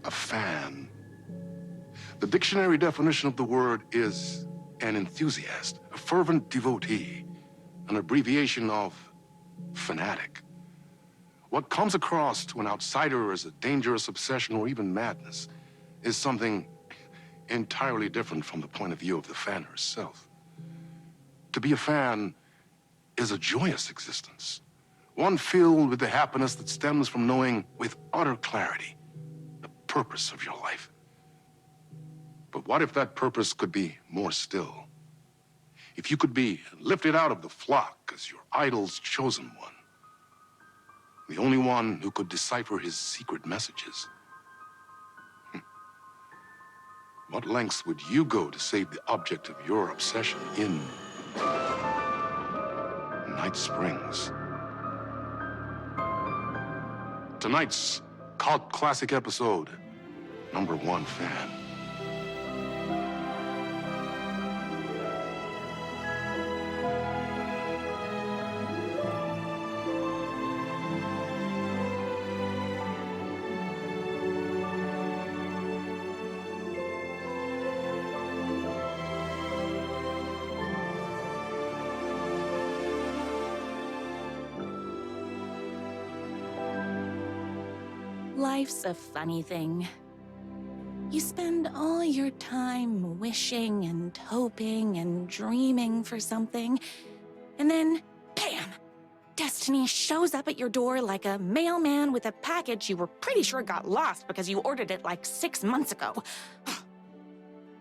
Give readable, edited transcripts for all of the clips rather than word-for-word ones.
A fan. The dictionary definition of the word is an enthusiast, a fervent devotee, an abbreviation of fanatic. What comes across to an outsider as a dangerous obsession or even madness is something entirely different from the point of view of the fan herself. To be a fan is a joyous existence, one filled with the happiness that stems from knowing with utter clarity the purpose of your life. But what if that purpose could be more still? If you could be lifted out of the flock as your idol's chosen one, the only one who could decipher his secret messages. What lengths would you go to save the object of your obsession in Night Springs? Tonight's cult classic episode, #1 Fan. Life's a funny thing. You spend all your time wishing and hoping and dreaming for something, and then, bam! Destiny shows up at your door like a mailman with a package you were pretty sure got lost because you ordered it like 6 months ago.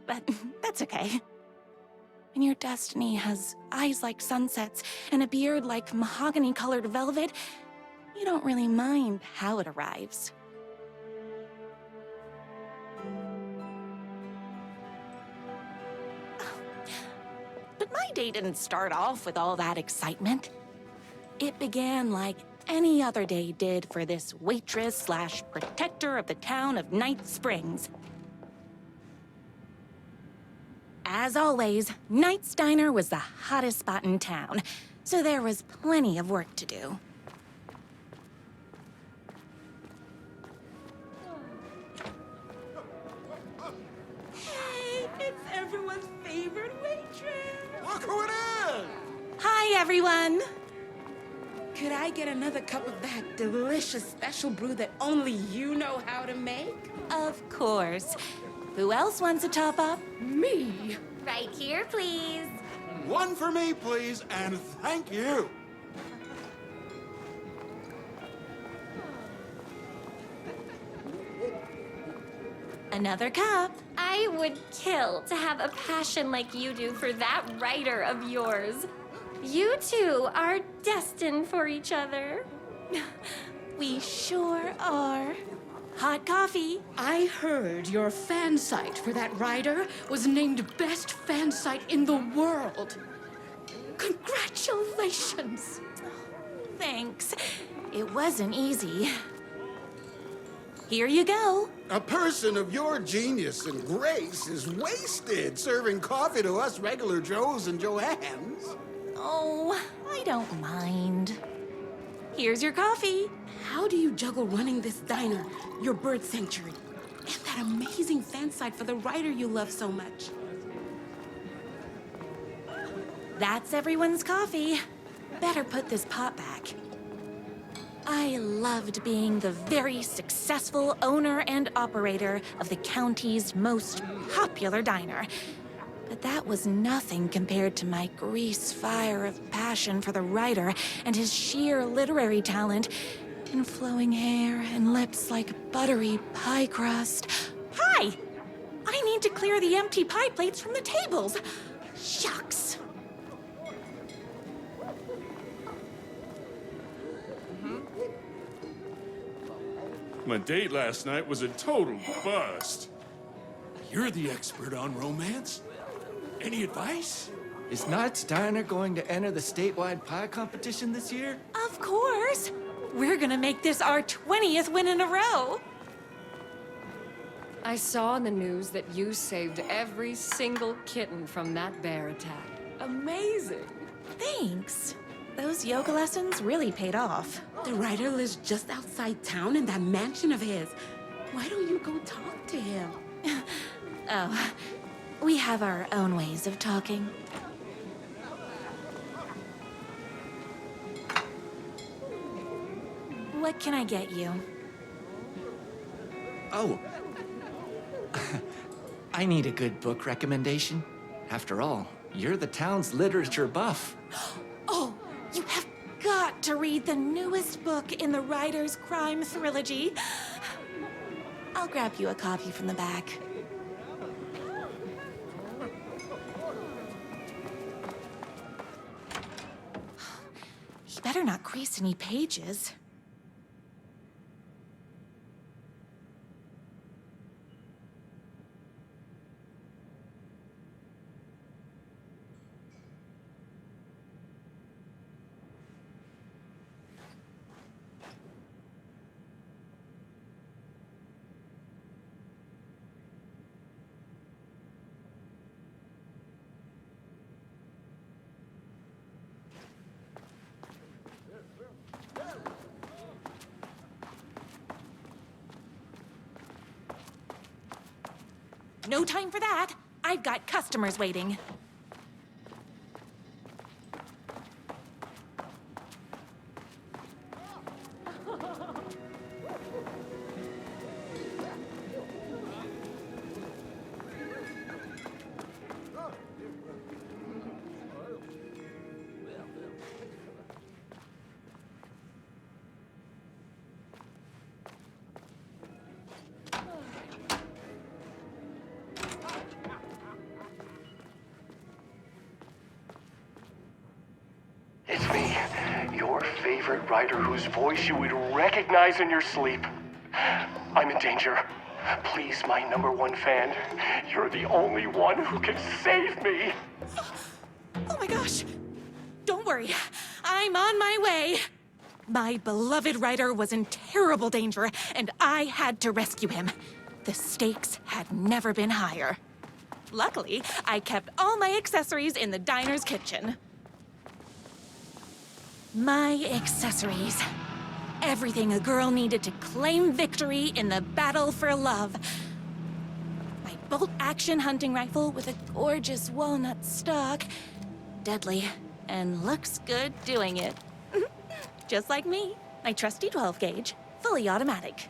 But that's okay. When your destiny has eyes like sunsets and a beard like mahogany-colored velvet, you don't really mind how it arrives. But my day didn't start off with all that excitement. It began like any other day did for this waitress/protector of the town of Night Springs. As always, Night's Diner was the hottest spot in town, so there was plenty of work to do. Hey, it's everyone's favorite waitress. Look who it is! Hi, everyone! Could I get another cup of that delicious special brew that only you know how to make? Of course. Who else wants a top-up? Me? Right here, please. One for me, please, and thank you. Another cup. I would kill to have a passion like you do for that writer of yours. You two are destined for each other. We sure are. Hot coffee. I heard your fan site for that writer was named best fan site in the world. Congratulations! Thanks. It wasn't easy. Here you go. A person of your genius and grace is wasted serving coffee to us regular Joes and Joannes. Oh, I don't mind. Here's your coffee. How do you juggle running this diner, your bird sanctuary, and that amazing fan site for the writer you love so much? That's everyone's coffee. Better put this pot back. I loved being the very successful owner and operator of the county's most popular diner. But that was nothing compared to my grease fire of passion for the writer and his sheer literary talent, and flowing hair and lips like buttery pie crust. Hi! I need to clear the empty pie plates from the tables. Shucks. My date last night was a total bust. You're the expert on romance. Any advice? Is Knight's Diner going to enter the statewide pie competition this year? Of course. We're gonna make this our 20th win in a row. I saw in the news that you saved every single kitten from that bear attack. Amazing. Thanks. Those yoga lessons really paid off. The writer lives just outside town in that mansion of his. Why don't you go talk to him? Oh, we have our own ways of talking. What can I get you? Oh. I need a good book recommendation. After all, you're the town's literature buff. Oh, you have got to read the newest book in the Writer's Crime Trilogy. I'll grab you a copy from the back. He better not crease any pages. No time for that. I've got customers waiting. It's me, your favorite writer whose voice you would recognize in your sleep. I'm in danger. Please, my #1 fan, you're the only one who can save me. Oh my gosh! Don't worry, I'm on my way. My beloved writer was in terrible danger, and I had to rescue him. The stakes had never been higher. Luckily, I kept all my accessories in the diner's kitchen. My accessories. Everything a girl needed to claim victory in the battle for love. My bolt-action hunting rifle with a gorgeous walnut stock. Deadly, and looks good doing it. Just like me, my trusty 12-gauge, fully automatic.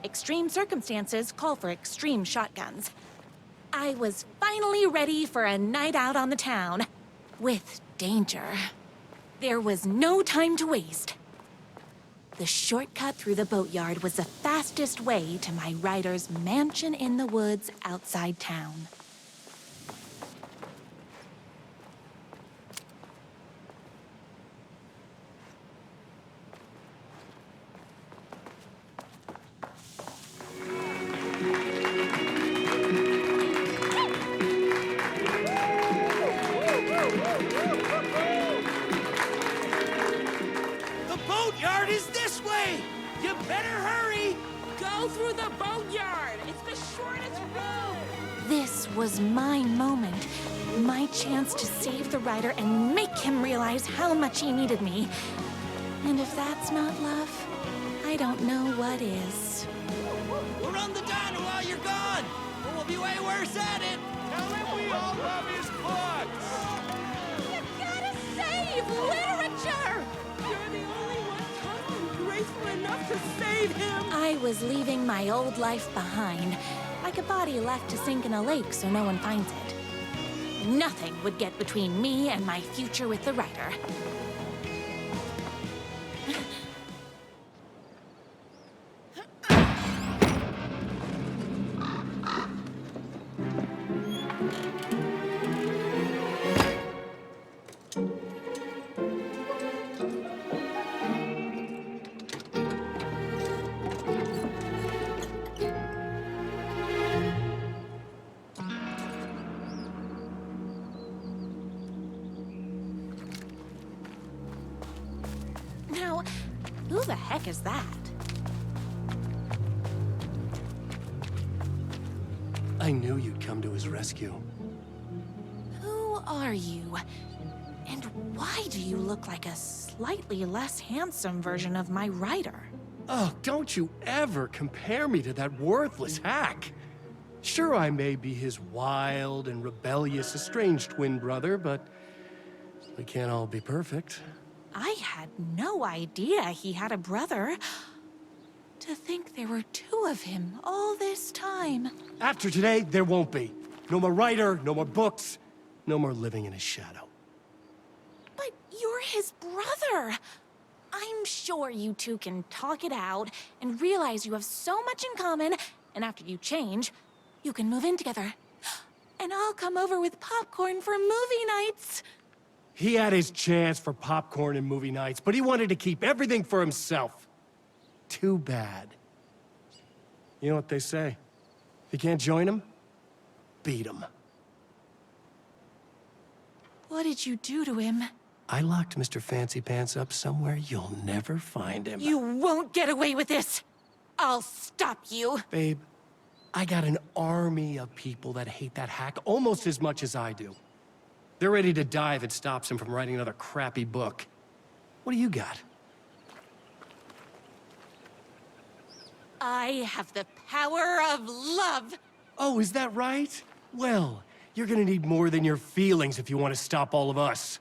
Extreme circumstances call for extreme shotguns. I was finally ready for a night out on the town, with danger. There was no time to waste. The shortcut through the boatyard was the fastest way to my writer's mansion in the woods outside town. Boatyard is this way! You better hurry! Go through the boatyard! It's the shortest road! This was my moment. My chance to save the writer and make him realize how much he needed me. And if that's not love, I don't know what is. We'll run the diner while you're gone! Or we'll be way worse at it! Tell him we all love his books! You gotta save literature! You're the only one tough and graceful enough to save him! I was leaving my old life behind, like a body left to sink in a lake so no one finds it. Nothing would get between me and my future with the writer. Now, who the heck is that? I knew you'd come to his rescue. Who are you? And why do you look like a slightly less handsome version of my writer? Oh, don't you ever compare me to that worthless hack. Sure, I may be his wild and rebellious estranged twin brother, but we can't all be perfect. I had no idea he had a brother. To think there were two of him all this time. After today, there won't be. No more writer, no more books, no more living in his shadow. But you're his brother. I'm sure you two can talk it out and realize you have so much in common, and after you change, you can move in together. And I'll come over with popcorn for movie nights. He had his chance for popcorn and movie nights, but he wanted to keep everything for himself. Too bad. You know what they say? If you can't join him, beat him. What did you do to him? I locked Mr. Fancy Pants up somewhere you'll never find him. You won't get away with this. I'll stop you. Babe, I got an army of people that hate that hack almost as much as I do. They're ready to die if it stops him from writing another crappy book. What do you got? I have the power of love. Oh, is that right? Well, you're gonna need more than your feelings if you want to stop all of us.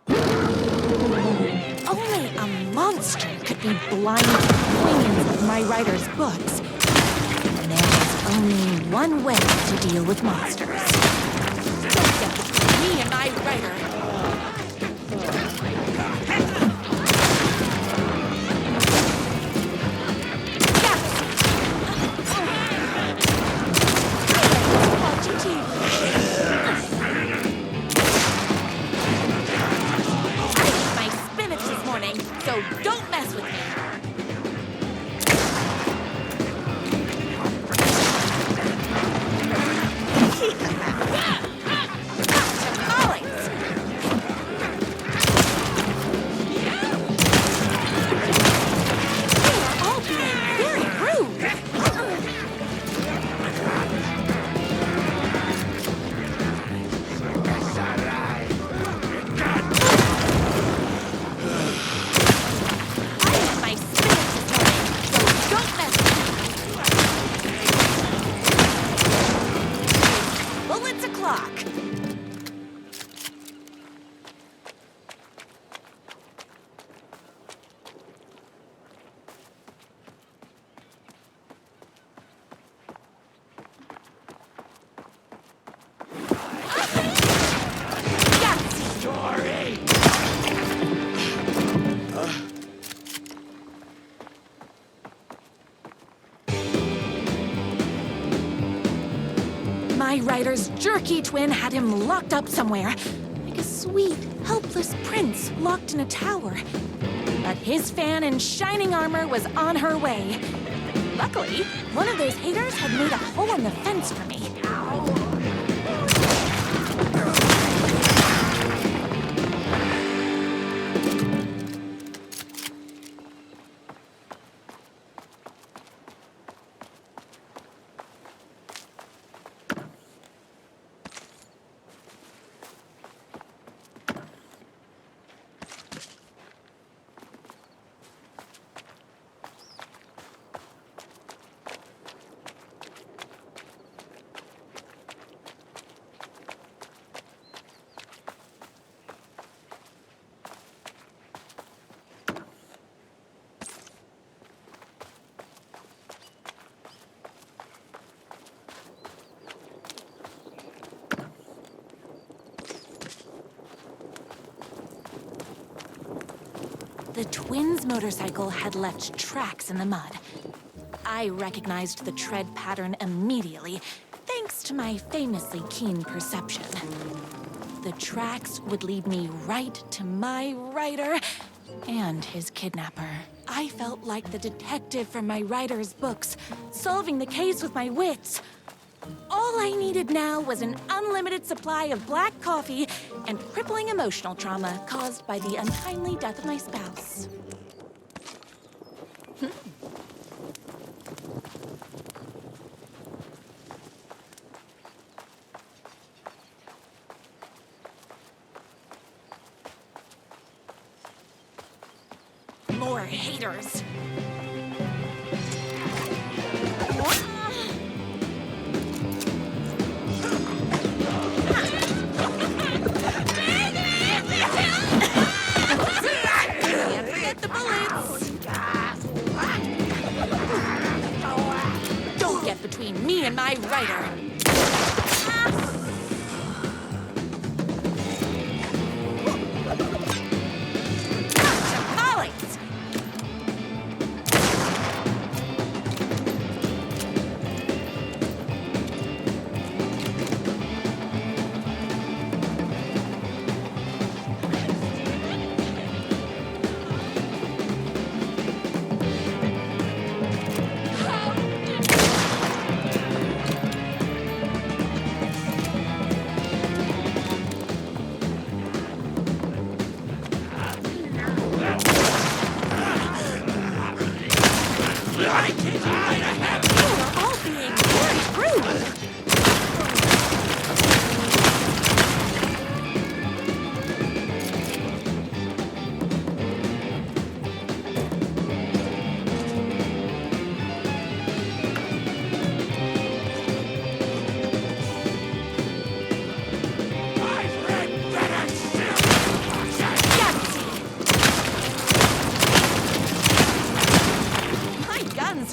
Only a monster could be blind to the poignance of my writer's books. And there is only one way to deal with monsters. Don't get between me and my writer. So don't mess with me. Tamales! They are all being very rude. My writer's jerky twin had him locked up somewhere, like a sweet, helpless prince locked in a tower. But his fan in shining armor was on her way. Luckily, one of those haters had made a hole in the fence for me. The twins' motorcycle had left tracks in the mud. I recognized the tread pattern immediately, thanks to my famously keen perception. The tracks would lead me right to my writer and his kidnapper. I felt like the detective from my writer's books, solving the case with my wits. All I needed now was an unlimited supply of black coffee and crippling emotional trauma caused by the untimely death of my spouse. More haters. between me and my writer. Tamales!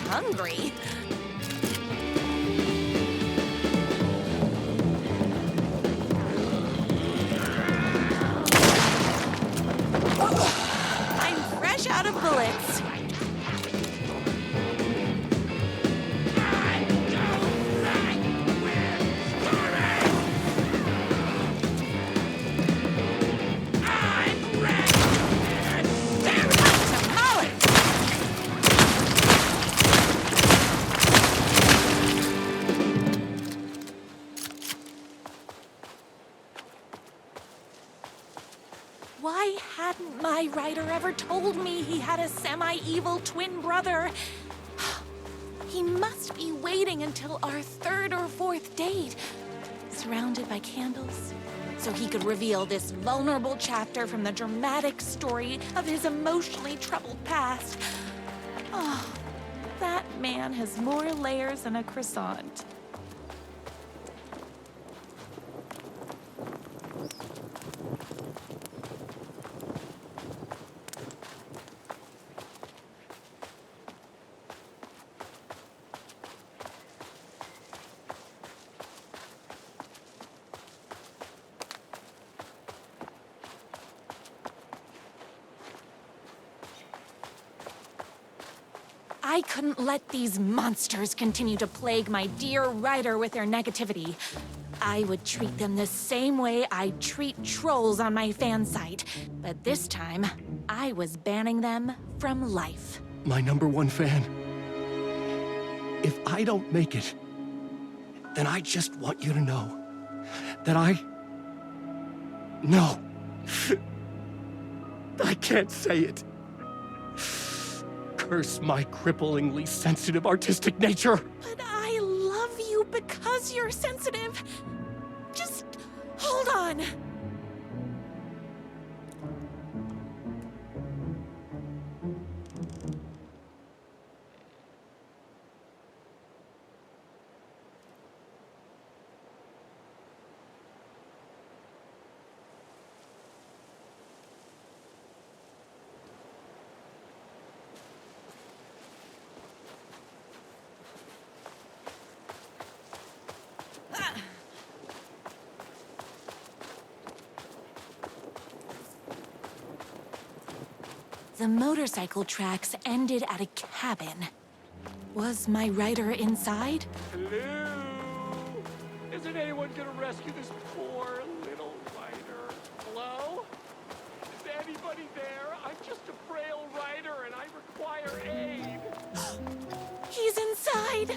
Hungry. I'm fresh out of bullets. Why hadn't my writer ever told me he had a semi-evil twin brother? He must be waiting until our third or fourth date, surrounded by candles, so he could reveal this vulnerable chapter from the dramatic story of his emotionally troubled past. Oh, that man has more layers than a croissant. I couldn't let these monsters continue to plague my dear writer with their negativity. I would treat them the same way I treat trolls on my fan site. But this time, I was banning them from life. My #1 fan. If I don't make it, then I just want you to know that No. I can't say it. Curse my cripplingly sensitive artistic nature. But I love you because you're sensitive. Just hold on. The motorcycle tracks ended at a cabin. Was my writer inside? Hello? Isn't anyone gonna rescue this poor little writer? Hello? Is anybody there? I'm just a frail writer and I require aid. He's inside.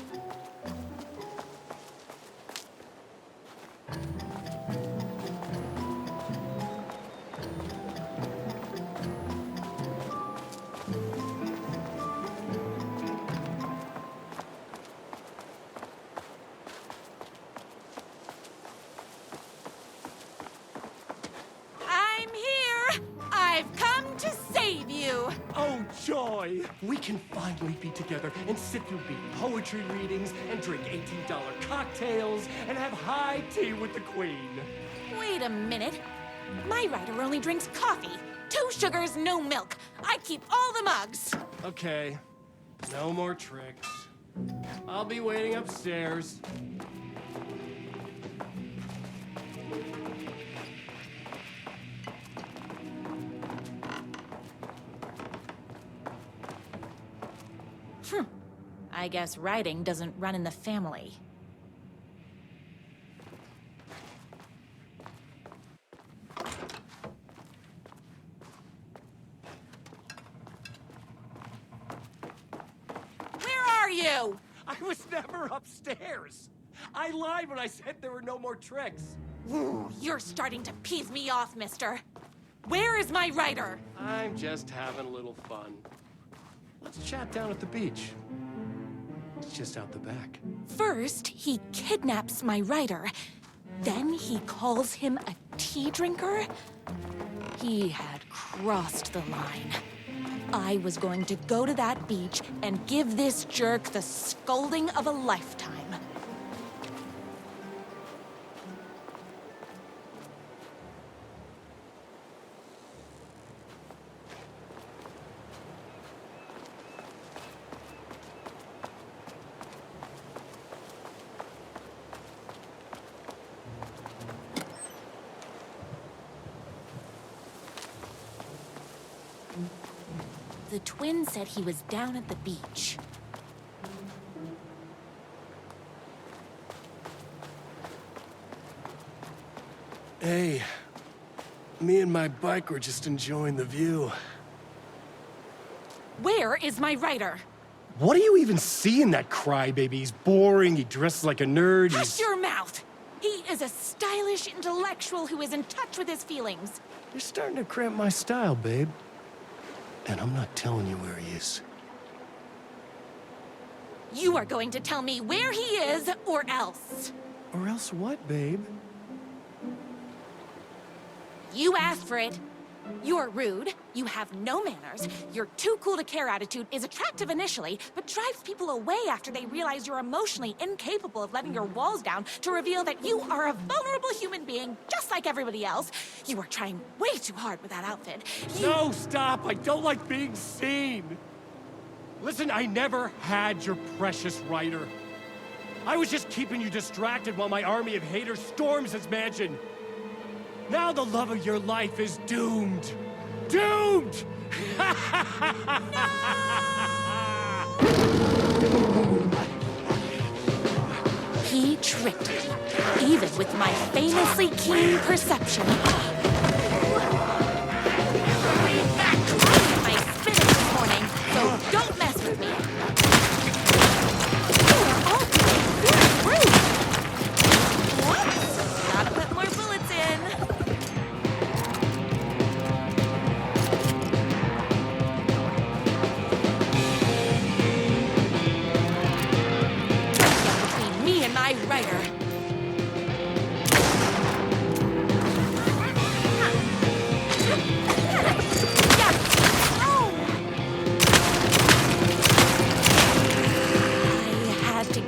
Oh, joy! We can finally be together and sit through big poetry readings and drink $18 cocktails and have high tea with the Queen. Wait a minute. My writer only drinks coffee. 2 sugars, no milk. I keep all the mugs. Okay. No more tricks. I'll be waiting upstairs. I guess writing doesn't run in the family. Where are you? I was never upstairs. I lied when I said there were no more tricks. You're starting to piss me off, mister. Where is my writer? I'm just having a little fun. Let's chat down at the beach. It's just out the back. First, he kidnaps my writer. Then he calls him a tea drinker. He had crossed the line. I was going to go to that beach and give this jerk the scolding of a lifetime. The twin said he was down at the beach. Hey, me and my bike were just enjoying the view. Where is my writer? What do you even see in that crybaby? He's boring, he dresses like a nerd, Hush your mouth! He is a stylish intellectual who is in touch with his feelings. You're starting to cramp my style, babe. And I'm not telling you where he is. You are going to tell me where he is, or else. Or else what, babe? You asked for it. You're rude, you have no manners, your too cool to care attitude is attractive initially, but drives people away after they realize you're emotionally incapable of letting your walls down to reveal that you are a vulnerable human being just like everybody else. You are trying way too hard with that outfit. No, stop! I don't like being seen! Listen, I never had your precious writer. I was just keeping you distracted while my army of haters storms his mansion. Now the love of your life is doomed! Doomed! He tricked me, even with my famously keen perception. My spinach this morning, so don't mess with me. You are all being very rude. Whoops! Gotta put more bullets in. Between me and my writer.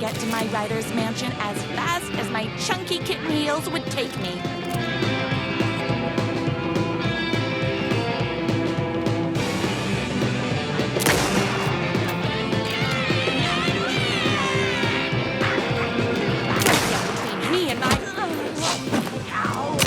Get to my writer's mansion as fast as my chunky kitten heels would take me. Between me and my... Ow.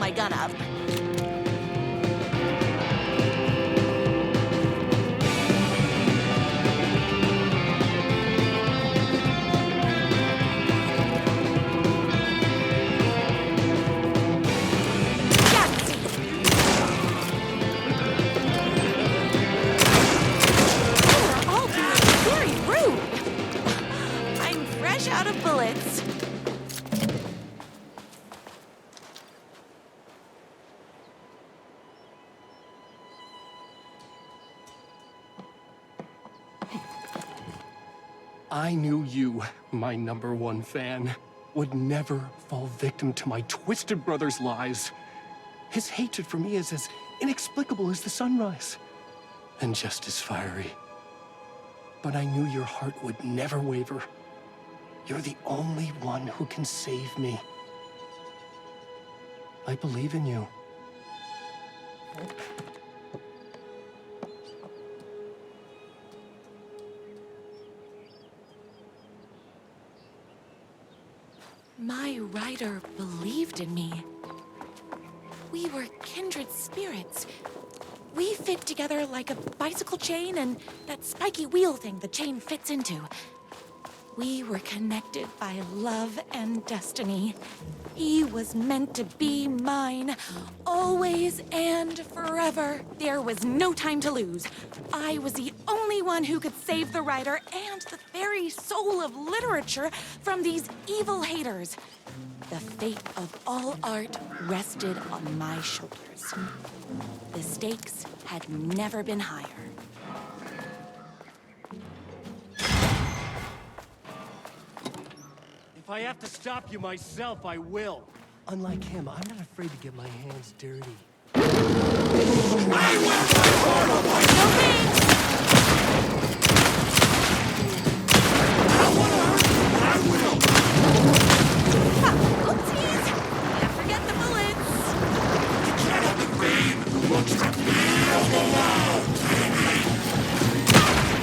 my gun up. Out of bullets. I knew you, my #1 fan, would never fall victim to my twisted brother's lies. His hatred for me is as inexplicable as the sunrise, and just as fiery. But I knew your heart would never waver. You're the only one who can save me. I believe in you. My writer believed in me. We were kindred spirits. We fit together like a bicycle chain and that spiky wheel thing the chain fits into. We were connected by love and destiny. He was meant to be mine, always and forever. There was no time to lose. I was the only one who could save the writer and the very soul of literature from these evil haters. The fate of all art rested on my shoulders. The stakes had never been higher. If I have to stop you myself, I will. Unlike him, I'm not afraid to get my hands dirty. Oopsies! Can't forget the bullets.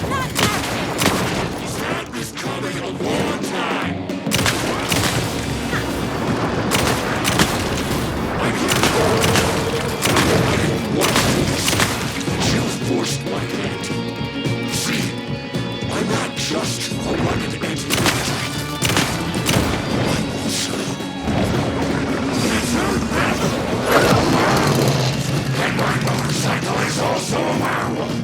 Not happening. He's had this coming a long time. Forced my hand. See, I'm not just a rugged entity. I'm also an eternal werewolf. And my motorcycle is also a werewolf.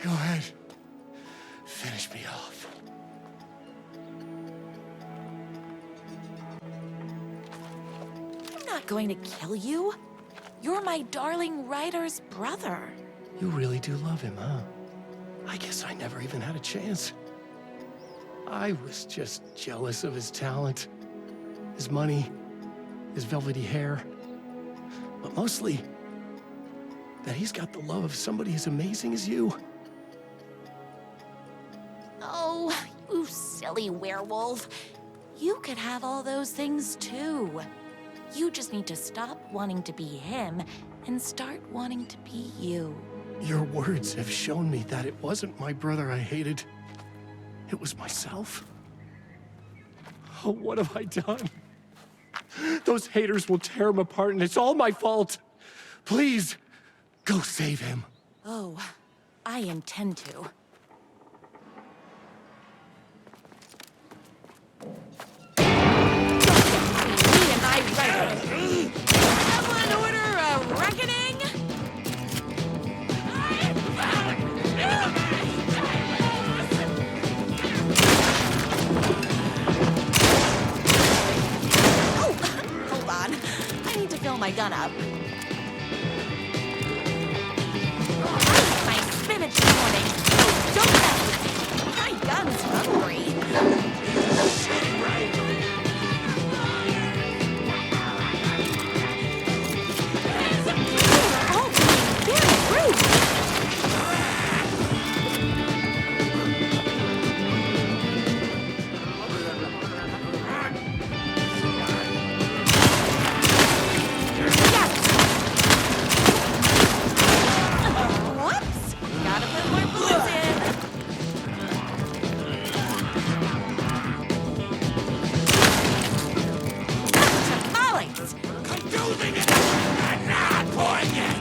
Go ahead. Finish me off. I'm not going to kill you. You're my darling writer's brother. You really do love him, huh? I guess I never even had a chance. I was just jealous of his talent, his money, his velvety hair. But mostly, that he's got the love of somebody as amazing as you. Oh, you silly werewolf. You could have all those things too. You just need to stop wanting to be him and start wanting to be you. Your words have shown me that it wasn't my brother I hated. It was myself. Oh, what have I done? Those haters will tear him apart, and it's all my fault. Please, go save him. Oh, I intend to. Me and my writer. Someone order a reckoning? Oh, hold on. I need to fill my gun up. My spinach this morning. Oh, don't mess with me. My gun's hungry. You're all being very rude. Whoops! Gotta put more bullets in. Tamales! Confusing it and not poignant!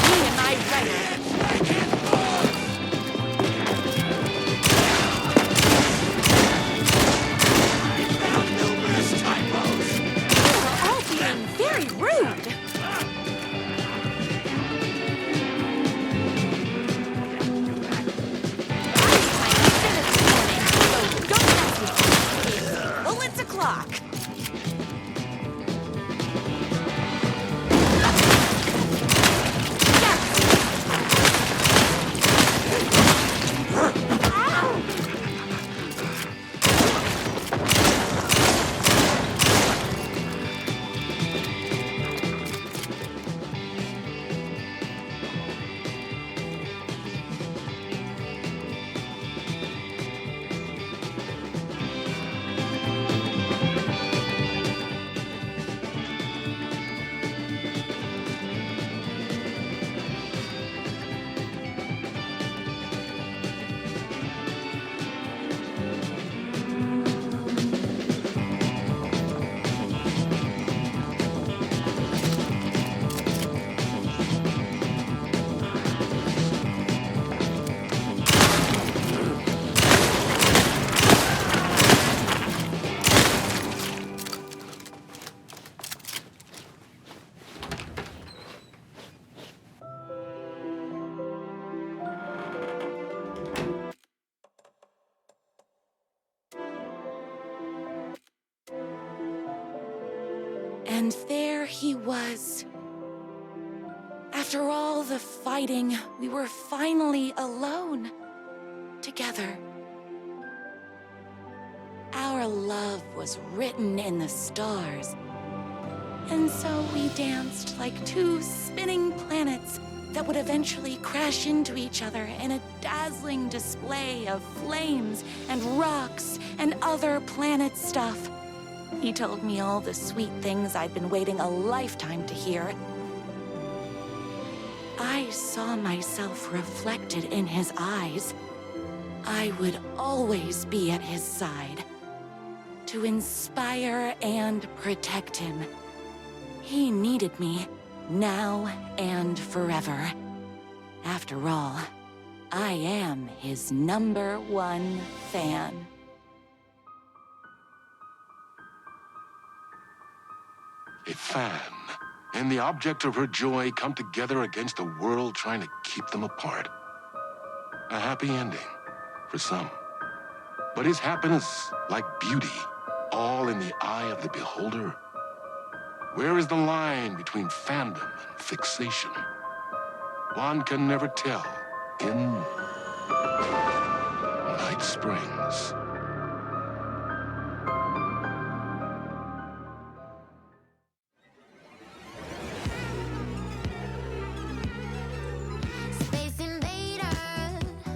Me and my writer. Numerous typos! You're all being very rude. Bullets o'clock. And there he was. After all the fighting, we were finally alone. Together. Our love was written in the stars. And so we danced like two spinning planets that would eventually crash into each other in a dazzling display of flames and rocks and other planet stuff. He told me all the sweet things I'd been waiting a lifetime to hear. I saw myself reflected in his eyes. I would always be at his side, to inspire and protect him. He needed me, now and forever. After all, I am his #1 fan. A fan and the object of her joy come together against a world trying to keep them apart. A happy ending for some. But is happiness, like beauty, all in the eye of the beholder? Where is the line between fandom and fixation? One can never tell in Night Springs. Space invader,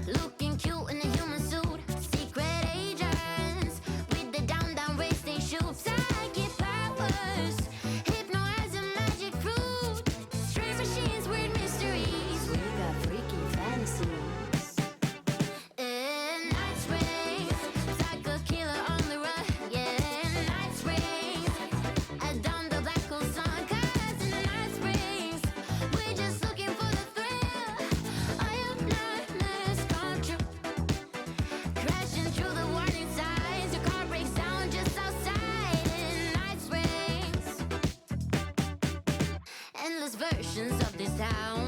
looking cute in a human suit. Secret agents with the down race they shoot. Psychic powers, hypnotism, magic fruit. Strange machines, weird mysteries. We got freaky fantasies. Night Springs, psycho killer on the run. Yeah, Night Springs, down the black hole sun. 'Cause in the Night Springs, we're just looking for the thrill. All your nightmares come true. Crashing through the warning signs, your car breaks down just outside in Night Springs. Endless versions of this town.